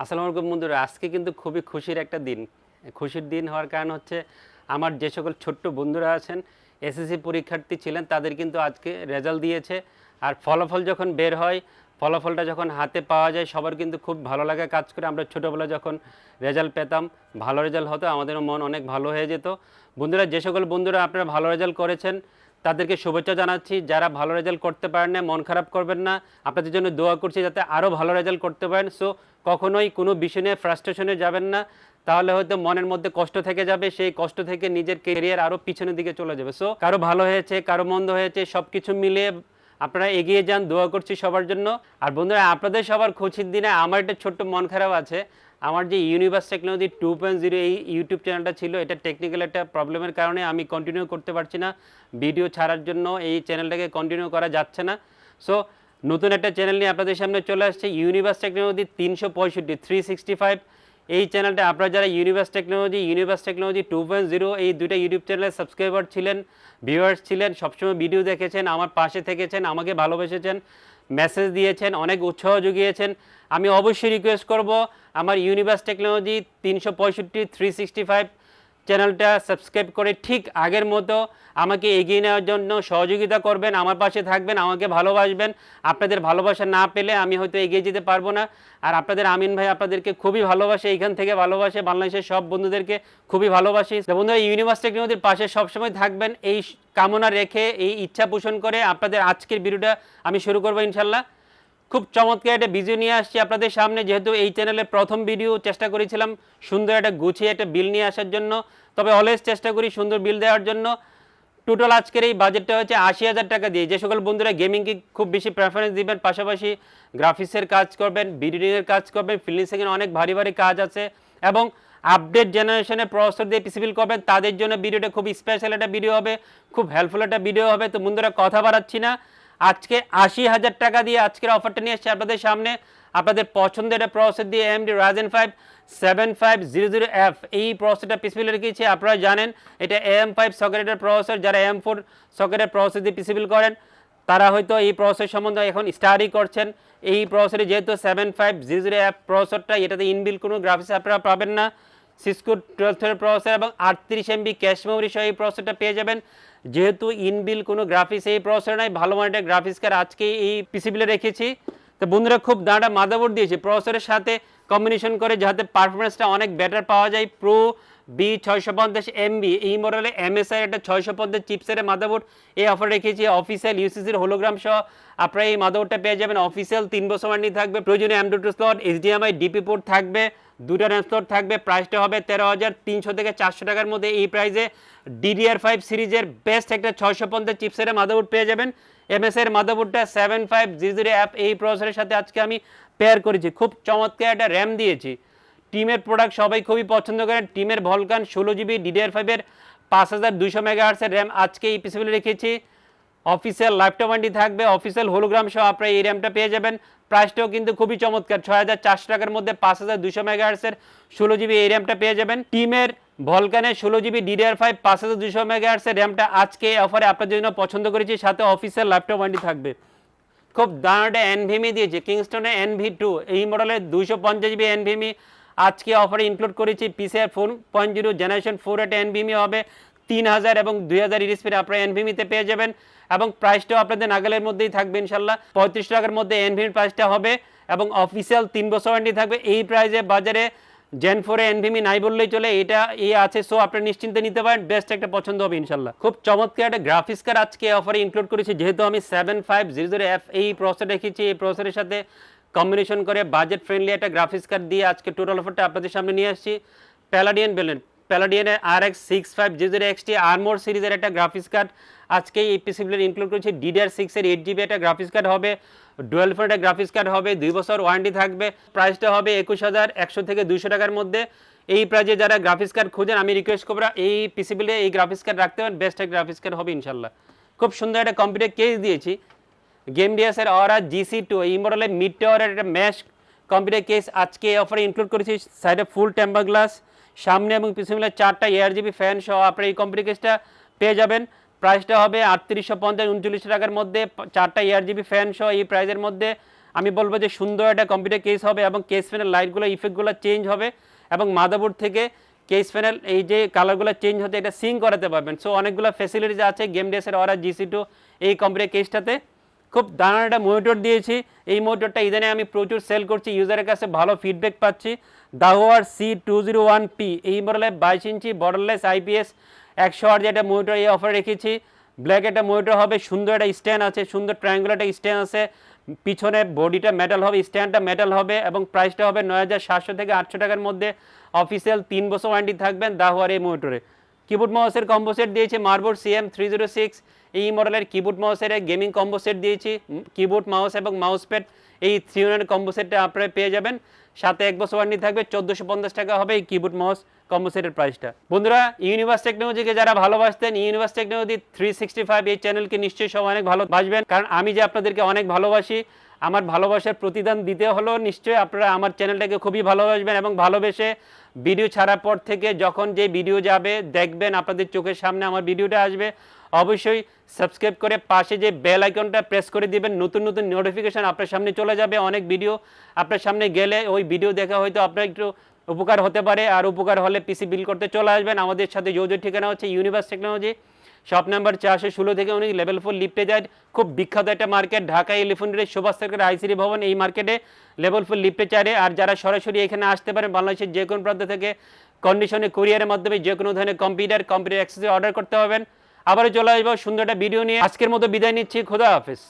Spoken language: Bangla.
আসসালামু আলাইকুম বন্ধুরা, আজকে কিন্তু খুবই খুশির একটা দিন। খুশির দিন হওয়ার কারণ হচ্ছে আমার যে সকল ছোট্ট বন্ধুরা আছেন এসএসসি পরীক্ষার্থী ছিলেন তাদের কিন্তু আজকে রেজাল্ট দিয়েছে। আর ফলাফল যখন বের হয়, ফলাফলটা যখন হাতে পাওয়া যায় সবার কিন্তু খুব ভালো লাগা কাজ করে। আমরা ছোটোবেলায় যখন রেজাল্ট পেতাম, ভালো রেজাল্ট হতো, আমাদেরও মন অনেক ভালো হয়ে যেত। বন্ধুরা, যে সকল বন্ধুরা আপনারা ভালো রেজাল্ট করেছেন তাদেরকে শুভেচ্ছা জানাচ্ছি। যারা ভালো রেজাল্ট করতে পারেন না, মন খারাপ করবেন না, আপনাদের জন্য দোয়া করছি যাতে আরও ভালো রেজাল্ট করতে পারেন। সো কখনোই কোনো বিষয় নিয়ে ফ্রাস্ট্রেশনে যাবেন না, তাহলে হয়তো মনের মধ্যে কষ্ট থেকে যাবে, সেই কষ্ট থেকে নিজের কেরিয়ার আরও পিছনের দিকে চলে যাবে। সো কারো ভালো হয়েছে, কারো মন্দ হয়েছে, সব কিছু মিলিয়ে আপনারা এগিয়ে যান, দোয়া করছি সবার জন্য। আর বন্ধুরা, আপনাদের সবার খুশির দিনে আমার একটা ছোট্ট মন খারাপ আছে। আমার যে ইউনিভার্স টেকনোলজি 2.0 এই ইউটিউব চ্যানেলটা ছিল, এটা টেকনিক্যাল একটা প্রবলেমের কারণে আমি কন্টিনিউ করতে পারছি না। ভিডিও ছাড়ার জন্য এই চ্যানেলটাকে কন্টিনিউ করা যাচ্ছে না। সো নতুন একটা চ্যানেল নিয়ে আপনাদের সামনে চলে আসছে, ইউনিভার্স টেকনোলজি 365। এই চ্যানেলটা আপনারা যারা ইউনিভার্স টেকনোলজি 2.0 এই দুইটা ইউটিউব চ্যানেলের সাবস্ক্রাইবার ছিলেন, ভিউয়ার্স ছিলেন, সবসময় ভিডিও দেখেছেন, আমার পাশে থেকেছেন, আমাকে ভালোবেসেছেন, মেসেজ দিয়েছেন, অনেক উৎসাহ জুগিয়েছেন, আমি অবশ্যই রিকোয়েস্ট করব আমার ইউনিভার্স টেকনোলজি 365 চ্যানেলটা সাবস্ক্রাইব করে ঠিক আগের মতো আমাকে এগিয়ে নেওয়ার জন্য সহযোগিতা করবেন, আমার পাশে থাকবেন, আমাকে ভালোবাসবেন। আপনাদের ভালোবাসা না পেলে আমি হয়তো এগিয়ে যেতে পারবো না। আর আপনাদের আমিন ভাই আপনাদেরকে খুবই ভালোবাসে, এইখান থেকে ভালোবাসে, বাংলাদেশের সব বন্ধুদেরকে খুবই ভালোবাসি। তো বন্ধুরা, ইউনিভার্স টেকনোলজির পাশে সবসময় থাকবেন এই কামনা রেখে, এই ইচ্ছা পোষণ করে আপনাদের আজকের ভিডিওটা আমি শুরু করবো ইনশাল্লাহ। খুব চমৎকার একটা ভিডিও নিয়ে আসছি আপনাদের সামনে। যেহেতু এই চ্যানেলে প্রথম ভিডিও, চেষ্টা করেছিলাম সুন্দর একটা গুছিয়ে একটা বিল নিয়ে আসার জন্য, তবে অলওয়েজ চেষ্টা করি সুন্দর বিল দেওয়ার জন্য। টোটাল আজকের এই বাজেটটা হচ্ছে 80,000 টাকা দিয়ে। যে সকল বন্ধুরা গেমিংকে খুব বেশি প্রেফারেন্স দিবেন, পাশাপাশি গ্রাফিক্সের কাজ করবেন, এডিটিংয়ের কাজ করবেন, ফ্রিল্যান্সিংয়ের অনেক ভারী ভারী কাজ আছে, এবং আপডেট জেনারেশনের প্রসেসর দিয়ে পিসি বিল্ড করবেন, তাদের জন্য ভিডিওটা খুব স্পেশাল একটা ভিডিও হবে, খুব হেল্পফুল একটা ভিডিও হবে। তো বন্ধুরা, কথা বাড়াচ্ছি না, আজকে 80,000 টাকা দিয়ে আজকের অফারটা নিয়ে এসেছি আপনাদের সামনে। আপনাদের পছন্দের একটা প্রসেসর দিয়ে AMD Ryzen 5 7500F এই প্রসেসরটা পিসিবিল রেখেছি। আপনারা জানেন এটা AM5 সকেটের প্রসেসর। যারা AM4 সকেটের প্রসেসর দিয়ে পিসিবিল করেন তারা হয়তো এই প্রসেসর সম্বন্ধে এখন স্টাডি করছেন। এই প্রসেসরে যেহেতু 7500F প্রসেসরটা, এটাতে ইনবিল কোনো গ্রাফিক্স আপনারা পাবেন না। সিসকো 12 প্রসেসর এবং 38 MB ক্যাশ মেমোরি সহ এই প্রসেসরটা পেয়ে যাবেন। যেহেতু ইনবিল কোনো গ্রাফিক্স এই প্রসেসর নাই, ভালো মানের গ্রাফিক্স কার্ড আজকে এই পিসিবিলে রেখেছি। তো বন্ধুরা, খুব দাঁড়া মাদারবোর্ড দিয়েছি প্রসেসরের সাথে কম্বিনেশন করে, যাতে পারফরমেন্সটা অনেক বেটার পাওয়া যায়। প্রো B650MB এই মডেলে MSI একটা 650 চিপসেটের মাদারবোর্ড এই অফার রেখেছি। অফিসিয়াল ইউসিসির হোলোগ্রাম সহ আপনারা এই মাদারবোর্ডটা পেয়ে যাবেন। অফিসিয়াল 3 বছর ওয়ারেন্টি থাকবে, প্রয়োজনীয় M.2 slot, HDMI DP port থাকবে, দুটো র্যাম স্লট থাকবে। প্রাইসটা হবে 13,300 থেকে 400 টাকার মধ্যে। এই প্রাইসে DDR5 সিরিজের বেস্ট একটা 650 চিপসেটের মাদারবোর্ড পেয়ে যাবেন। MSI এর মাদারবোর্ডটা 7500F এই প্রসেসরের সাথে আজকে আমি পেয়ার করেছি। খুব চমৎকার একটা র্যাম দিয়েছি। টিমের প্রোডাক্ট সবাই খুবই পছন্দ করেন। টিমের Vulcan 16GB DDR5 5200 MHz RAM আজকে এই পিসিবিলে রেখেছি। অফিসিয়াল ল্যাপটপ ওয়ারেন্টি থাকবে, অফিসিয়াল হোলোগ্রাম সহ আপনারা এই র্যামটা পেয়ে যাবেন। প্রাইসটাও কিন্তু খুবই চমৎকার, 6,400 টাকার মধ্যে 5200 MHz 16GB এই র্যামটা পেয়ে যাবেন। টিমের ভলকানের 16GB DDR5 5200 MHz র্যামটা আজকে অফারে আপনাদের জন্য পছন্দ করেছি, সাথে অফিসিয়াল ল্যাপটপ ওয়ারেন্টি থাকবে। খুব দাঁড়াটা NVMe দিয়েছে, কিংস্টনের NV2 এই মডেলের 250GB NVMe আজকে অফারে ইনক্লুড করেছি। PCI 4.0 জেনারেশন 4 একটা NVMe হবে 3000 এবং 2000 স্পিড আপনারা NVMe-তে পেয়ে যাবেন, এবং প্রাইসটাও আপনাদের নাগালের মধ্যেই থাকবে ইনশাল্লাহ। 35 টাকার মধ্যে NVMe প্রাইসটা হবে, এবং অফিসিয়াল 3 বছর ওয়ারেন্টি থাকবে। এই প্রাইসে বাজারে Gen 4 NVMe নাই বললেই চলে, এটা এই আছে। সো আপনি নিশ্চিন্তে নিতে পারেন, বেস্ট একটা পছন্দ হবে ইনশাল্লাহ। খুব চমৎকার একটা গ্রাফিক্স কার্ড আজকে অফারে ইনক্লুড করেছি। যেহেতু আমি 7500F এই প্রসেসর রেখেছি, এই প্রসেসরের সাথে কম্বিনেশন করে বাজেট ফ্রেন্ডলি একটা গ্রাফিক্স কার্ড দিয়ে আজকে টোটাল অফারটা আপনাদের সামনে নিয়ে আসছি। প্যালাডিয়ানের RX 6500 XT আর্মোর সিরিজের একটা গ্রাফিক্স কার্ড আজকে এই পিসিবিলে ইনক্লুড করেছি। DDR6 এর 8GB একটা গ্রাফিক্স কার্ড হবে, ডুয়েল ফোর একটা গ্রাফিক্স কার্ড হবে, 2 বছর ওয়ারেন্টি থাকবে। প্রাইসটা হবে 21,100 থেকে 200 টাকার মধ্যে। এই প্রাইজে যারা গ্রাফিক্স কার্ড খুঁজেন আমি রিকোয়েস্ট করবো এই পিসিবিলে এই গ্রাফিক্স কার্ড রাখতে পারেন, বেস্ট একটা গ্রাফিক্স কার্ড হবে ইনশাল্লাহ। খুব সুন্দর একটা কম্পিউটার কেস দিয়েছি, গেমডিয়াসের Aura GC2 এই মডেলের মিড টাওয়ারের একটা ম্যাশ কম্পিউটার কেস আজকে অফারে ইনক্লুড করেছি। সাইডে ফুল টেম্পার গ্লাস, সামনে এবং পিছনে 4টা ARGB ফ্যান সহ আপনারা এই কম্পিউটার কেসটা পেয়ে যাবেন। প্রাইসটা হবে 3850 39 টাকার মধ্যে, 4টা ARGB ফ্যান সহ এই প্রাইসের মধ্যে আমি বলবো যে সুন্দর একটা কম্পিউটার কেস হবে এবং কেস প্যানেল লাইটগুলো ইফেক্টগুলো চেঞ্জ হবে এবং মাদারবোর্ড থেকে কেস প্যানেল এই যে কালারগুলো চেঞ্জ হতে এটা সিং করাতে পারবেন। সো অনেকগুলো ফ্যাসিলিটিস আছে গেম ডেসের ওরা GC2 এই কম্পিউটার কেসটাতে। খুব দারুণ একটা মনিটর দিয়েছি, এই মনিটরটা ইদানে আমি প্রচুর সেল করছি, ইউজারের কাছে ভালো ফিডব্যাক পাচ্ছি। দাওয়ার C201P এই মডেলের 22 ইঞ্চি বর্ডারলেস IPS 100 যেটা মনিটর এই অফার রেখেছি। ব্ল্যাক একটা মনিটর হবে, সুন্দর একটা স্ট্যান্ড আছে, সুন্দর ট্রায়াঙ্গুলার একটা স্ট্যান্ড আছে, পিছনে বডিটা মেটাল হবে, স্ট্যান্ডটা মেটাল হবে এবং প্রাইসটা হবে 9700 থেকে 800 টাকার মধ্যে। অফিসিয়াল 3 বছর ওয়ারেন্টি থাকবেন দাওয়ার এই মনিটরে। কিবোর্ড মাউসের কম্বো সেট দিয়েছি মার্বোর্ড CM306 এই মডেলের কিবোর্ড মাউসের গেমিং কম্বো সেট দিয়েছি, কিবোর্ড মাউস এবং মাউস প্যাড এই 3 কম্বো সেটটা আপনারা পেয়ে যাবেন। সাথে 1 বছর ওয়ারেন্টি থাকবে, 1450 টাকা হবে এই কিবোর্ড মাউস কম্বো সেটের প্রাইসটা। বন্ধুরা, ইউনিভার্স টেকনোলজিকে যারা ভালোবাসতেন, ইউনিভার্স টেকনোলজি 365 এই চ্যানেলকে নিশ্চয়ই সবাই অনেক ভালোবাসবেন, কারণ আমি যে আপনাদেরকে অনেক ভালোবাসি, আমার ভালোবাসার প্রতিদান দিতে হলো নিশ্চয়ই আপনারা আমার চ্যানেলটাকে খুবই ভালোবাসবেন এবং ভালোবেসে ভিডিও ছাড়ার পর থেকে যখন যে ভিডিও যাবে দেখবেন আপনাদের চোখের সামনে আমার ভিডিওটা আসবে, অবশ্যই সাবস্ক্রাইব করে পাশে যে বেল আইকনটা প্রেস করে দিবেন, নতুন নতুন নোটিফিকেশান আপনার সামনে চলে যাবে। অনেক ভিডিও আপনার সামনে গেলে ওই ভিডিও দেখা হয়তো আপনার একটু উপকার হতে পারে, আর উপকার হলে পিসি বিল করতে চলে আসবেন। আমাদের সাথে যোগাযোগ ঠিকানা হচ্ছে ইউনিভার্স টেকনোলজি, শপ নাম্বার 416 থেকে 19, লেভেল 4 লিফটে যায়। খুব বিখ্যাত একটা market, Dhaka elephant road Subhash Sarkar ICD ভবন এই মার্কেটে লেভেল 4 লিফটে 4। আর যারা সরাসরি এখানে আসতে পারেন বাংলাদেশের যে কোনো প্রান্ত থেকে কন্ডিশনে কুরিয়ারের মাধ্যমে যে কোনো ধরনের কম্পিউটার অ্যাক্সেসরি অর্ডার করতে হবেন। আবারও চলে আসবো সুন্দর একটা ভিডিও নিয়ে। আজকের মতো বিদায় নিচ্ছি, খোদা হাফেজ।